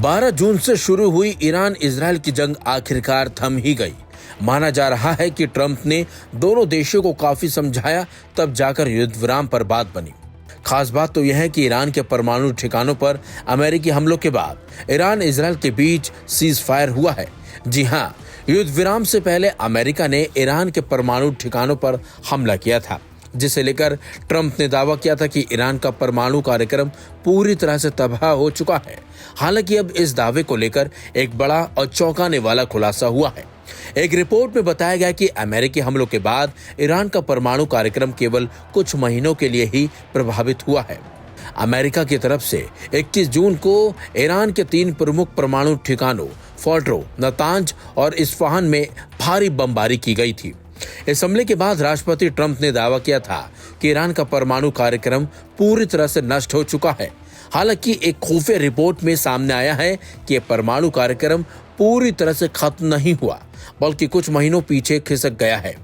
12 जून से शुरू हुई ईरान इजराइल की जंग आखिरकार थम ही गई। माना जा रहा है कि ट्रंप ने दोनों देशों को काफी समझाया, तब जाकर युद्ध विराम पर बात बनी। खास बात तो यह है कि ईरान के परमाणु ठिकानों पर अमेरिकी हमलों के बाद ईरान इजराइल के बीच सीज फायर हुआ है। जी हाँ, युद्ध विराम से पहले अमेरिका ने ईरान के परमाणु ठिकानों पर हमला किया था, जिसे लेकर ट्रंप ने दावा किया था कि ईरान का परमाणु कार्यक्रम पूरी तरह से तबाह हो चुका है। हालांकि अब इस दावे को लेकर एक बड़ा और चौंकाने वाला खुलासा हुआ है। एक रिपोर्ट में बताया गया कि अमेरिकी हमलों के बाद ईरान का परमाणु कार्यक्रम केवल कुछ महीनों के लिए ही प्रभावित हुआ है। अमेरिका की तरफ से 21 जून को ईरान के 3 प्रमुख परमाणु ठिकानों फोर्डो, नतांज और इस्फहान में भारी बमबारी की गई थी। इस हमले के बाद राष्ट्रपति ट्रंप ने दावा किया था कि ईरान का परमाणु कार्यक्रम पूरी तरह से नष्ट हो चुका है। हालांकि एक खुफिया रिपोर्ट में सामने आया है कि परमाणु कार्यक्रम पूरी तरह से खत्म नहीं हुआ, बल्कि कुछ महीनों पीछे खिसक गया है।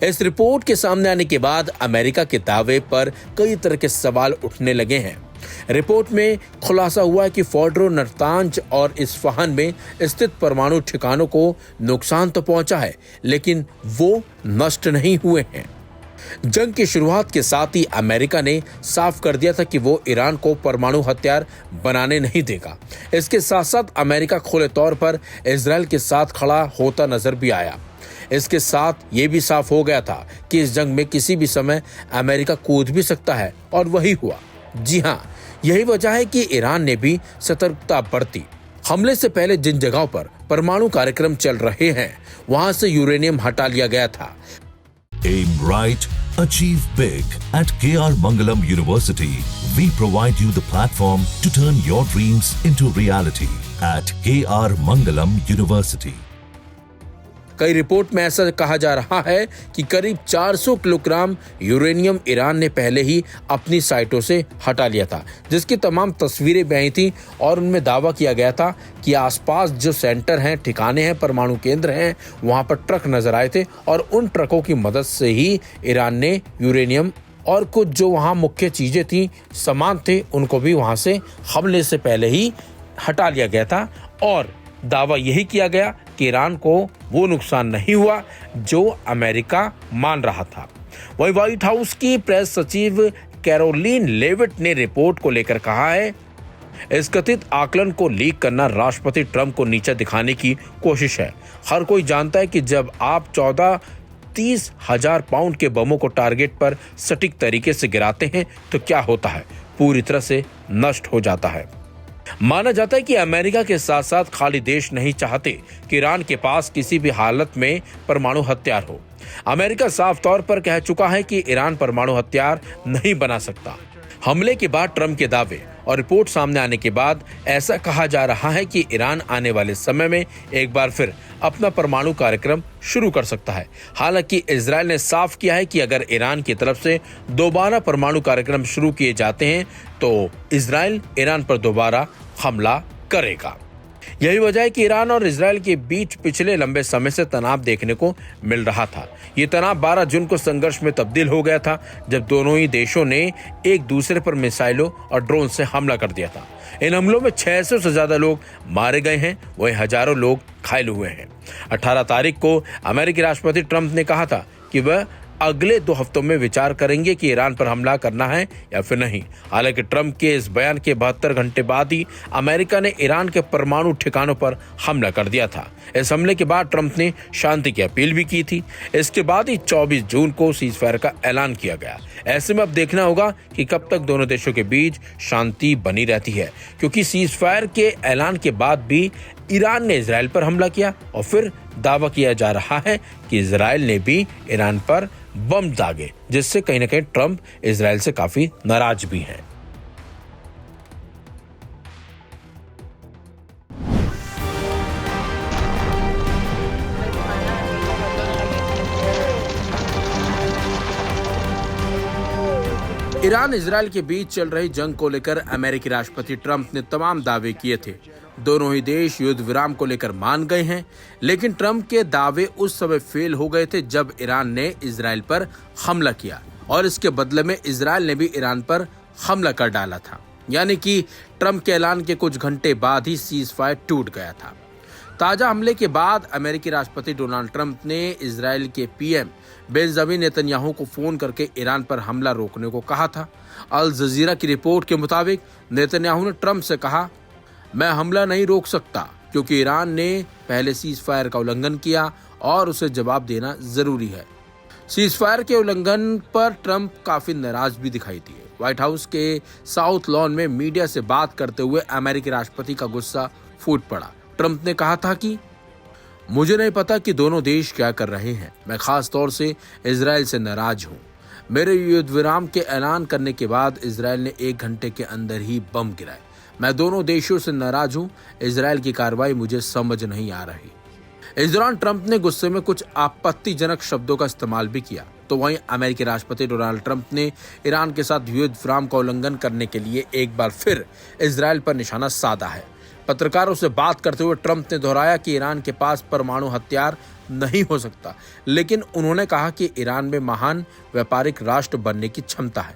इस रिपोर्ट के सामने आने के बाद अमेरिका के दावे पर कई तरह के सवाल उठने लगे हैं। रिपोर्ट में खुलासा हुआ है कि फोर्डो, नतांज और इस्फहान में स्थित परमाणु ठिकानों को नुकसान तो पहुंचा है, लेकिन वो नष्ट नहीं हुए हैं। जंग की शुरुआत के साथ ही अमेरिका ने साफ कर दिया था कि वो ईरान को परमाणु हथियार बनाने नहीं देगा। इसके साथ साथ अमेरिका खुले तौर पर इजराइल के साथ खड़ा होता नजर भी आया। इसके साथ ये भी साफ हो गया था कि इस जंग में किसी भी समय अमेरिका कूद भी सकता है, और वही हुआ। जी हाँ, यही वजह है कि ईरान ने भी सतर्कता बरती। हमले से पहले जिन जगहों पर परमाणु कार्यक्रम चल रहे हैं, वहां से यूरेनियम हटा लिया गया था। Aim right, achieve big. At KR Mangalam University, we provide you the platform to turn your dreams into reality. At KR Mangalam University. कई रिपोर्ट में ऐसा कहा जा रहा है कि करीब 400 किलोग्राम यूरेनियम ईरान ने पहले ही अपनी साइटों से हटा लिया था, जिसकी तमाम तस्वीरें भी आई थी, और उनमें दावा किया गया था कि आसपास जो सेंटर हैं, ठिकाने हैं, परमाणु केंद्र हैं, वहां पर ट्रक नजर आए थे, और उन ट्रकों की मदद से ही ईरान ने यूरेनियम और कुछ जो वहां मुख्य चीजें थी, सामान थे, उनको भी वहां से हमले से पहले ही हटा लिया गया था। और दावा यही किया गया कि ईरान को वो नुकसान नहीं हुआ जो अमेरिका मान रहा था। वहीं व्हाइट हाउस की प्रेस सचिव कैरोलिन लेविट ने रिपोर्ट को लेकर कहा है, इस कथित आकलन को लीक करना राष्ट्रपति ट्रंप को नीचा दिखाने की कोशिश है। हर कोई जानता है कि जब आप 30,000 पाउंड के बमों को टारगेट पर सटीक तरीके से गिराते हैं तो क्या होता है, पूरी तरह से नष्ट हो जाता है। माना जाता है कि अमेरिका के साथ साथ खाली देश नहीं चाहते कि ईरान के पास किसी भी हालत में परमाणु हथियार हो। अमेरिका साफ तौर पर कह चुका है कि ईरान परमाणु हथियार नहीं बना सकता। हमले के बाद ट्रंप के दावे और रिपोर्ट सामने आने के बाद ऐसा कहा जा रहा है कि ईरान आने वाले समय में एक बार फिर अपना परमाणु कार्यक्रम शुरू कर सकता है। हालांकि इजराइल ने साफ किया है कि अगर ईरान की तरफ से दोबारा परमाणु कार्यक्रम शुरू किए जाते हैं तो इजराइल ईरान पर दोबारा हमला करेगा। यही वजह है कि ईरान और इजराइल के बीच पिछले लंबे समय से तनाव देखने को मिल रहा था। ये तनाव 12 जून को संघर्ष में तब्दील हो गया था, जब दोनों ही देशों ने एक दूसरे पर मिसाइलों और ड्रोन से हमला कर दिया था। इन हमलों में 600 से ज्यादा लोग मारे गए हैं, वहीं हजारों लोग घायल हुए हैं। 18 तारीख को अमेरिकी राष्ट्रपति ट्रंप ने कहा था कि वह अगले 2 हफ्तों में विचार करेंगे कि ईरान पर हमला करना है या फिर नहीं। हालांकि ट्रंप के इस बयान के 72 घंटे बाद ही अमेरिका ने ईरान के परमाणु ठिकानों पर हमला कर दिया था। इस हमले के बाद ट्रंप ने शांति की अपील भी की थी। इसके बाद ही 24 जून को सीजफायर का ऐलान किया गया। ऐसे में अब देखना होगा कि कब तक दोनों देशों के बीच शांति बनी रहती है, क्योंकि सीजफायर के ऐलान के बाद भी ईरान ने इजराइल पर हमला किया, और फिर दावा किया जा रहा है कि इजराइल ने भी ईरान पर बम दागे, जिससे कहीं ना कहीं ट्रंप इजराइल से काफी नाराज भी हैं। ईरान इजराइल के बीच चल रही जंग को लेकर अमेरिकी राष्ट्रपति ट्रंप ने तमाम दावे किए थे। दोनों ही देश युद्ध विराम को लेकर मान गए हैं, लेकिन ट्रंप के दावे उस समय फेल हो गए थे जब ईरान ने इजराइल पर हमला किया, और इसके बदले में इजराइल ने भी ईरान पर हमला कर डाला था। यानी कि ट्रंप के ऐलान के कुछ घंटे बाद ही सीज फायर टूट गया था। ताजा हमले के बाद अमेरिकी राष्ट्रपति डोनाल्ड ट्रंप ने इजराइल के पीएम बेंजामिन नेतन्याहू को फोन करके ईरान पर हमला रोकने को कहा था। अल जजीरा की रिपोर्ट के मुताबिक नेतन्याहू ने ट्रंप से कहा, मैं हमला नहीं रोक सकता क्योंकि ईरान ने पहले सीज फायर का उल्लंघन किया और उसे जवाब देना जरूरी है। सीज फायर के उल्लंघन पर ट्रंप काफी नाराज भी दिखाई दिए। व्हाइट हाउस के साउथ लॉन में मीडिया से बात करते हुए अमेरिकी राष्ट्रपति का गुस्सा फूट पड़ा। ट्रंप ने कहा था कि मुझे नहीं पता कि दोनों देश क्या कर रहे हैं। मैं खास तौर से इजराइल से नाराज हूं। मेरे युद्ध विराम के ऐलान करने के बाद इजराइल ने 1 घंटे के अंदर ही बम गिराए। मैं दोनों देशों से नाराज हूं। इजराइल की कार्रवाई मुझे समझ नहीं आ रही। इस दौरान ट्रंप ने गुस्से में कुछ आपत्तिजनक शब्दों का इस्तेमाल भी किया। तो वहीं अमेरिकी राष्ट्रपति डोनाल्ड ट्रंप ने ईरान के साथ युद्ध विराम का उल्लंघन करने के लिए एक बार फिर इजराइल पर निशाना साधा है। पत्रकारों से बात करते हुए ट्रंप ने दोहराया कि ईरान के पास परमाणु हथियार नहीं हो सकता, लेकिन उन्होंने कहा कि ईरान में महान व्यापारिक राष्ट्र बनने की क्षमता है।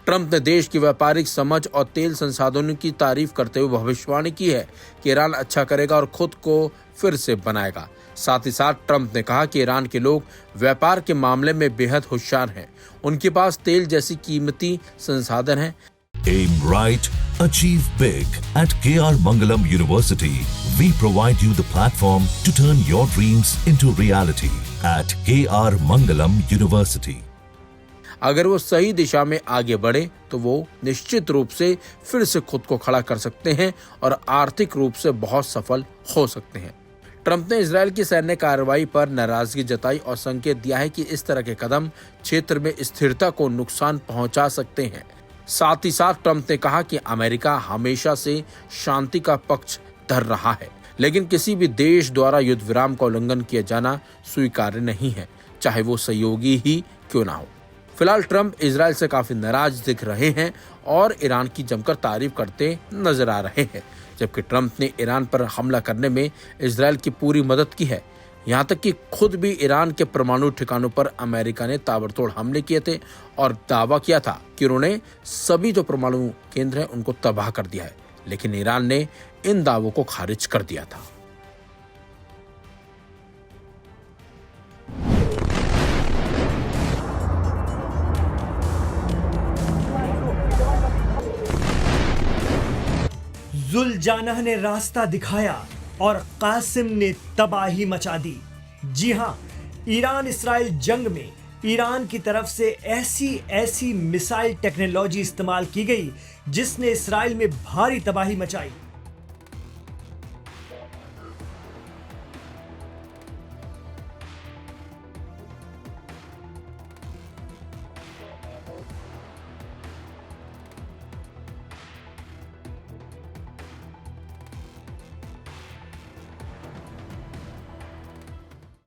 ट्रंप ने देश की व्यापारिक समझ और तेल संसाधनों की तारीफ करते हुए भविष्यवाणी की है कि ईरान अच्छा करेगा और खुद को फिर से बनाएगा। साथ ही साथ ट्रंप ने कहा कि ईरान के लोग व्यापार के मामले में बेहद होशियार हैं। उनके पास तेल जैसी कीमती संसाधन हैं। Aim right, achieve big. At KR Mangalam University, we provide you the platform to turn your dreams into reality. At KR Mangalam University. अगर वो सही दिशा में आगे बढ़े तो वो निश्चित रूप से फिर से खुद को खड़ा कर सकते हैं और आर्थिक रूप से बहुत सफल हो सकते हैं। ट्रंप ने इजराइल की सैन्य कार्रवाई पर नाराजगी जताई और संकेत दिया है कि इस तरह के कदम क्षेत्र में स्थिरता को नुकसान पहुंचा सकते हैं। साथ ही साथ ट्रंप ने कहा कि अमेरिका हमेशा से शांति का पक्ष धर रहा है, लेकिन किसी भी देश द्वारा युद्ध विराम का उल्लंघन किया जाना स्वीकार्य नहीं है, चाहे वो सहयोगी ही क्यों ना हो। फिलहाल ट्रंप इजराइल से काफी नाराज दिख रहे हैं और ईरान की जमकर तारीफ करते नजर आ रहे हैं, जबकि ट्रंप ने ईरान पर हमला करने में इजराइल की पूरी मदद की है। यहाँ तक कि खुद भी ईरान के परमाणु ठिकानों पर अमेरिका ने ताबड़तोड़ हमले किए थे और दावा किया था कि उन्होंने सभी जो परमाणु केंद्र हैं उनको तबाह कर दिया है, लेकिन ईरान ने इन दावों को खारिज कर दिया था। जुल्जाना ने रास्ता दिखाया और कासिम ने तबाही मचा दी। जी हां, ईरान इसराइल जंग में ईरान की तरफ से ऐसी मिसाइल टेक्नोलॉजी इस्तेमाल की गई जिसने इसराइल में भारी तबाही मचाई।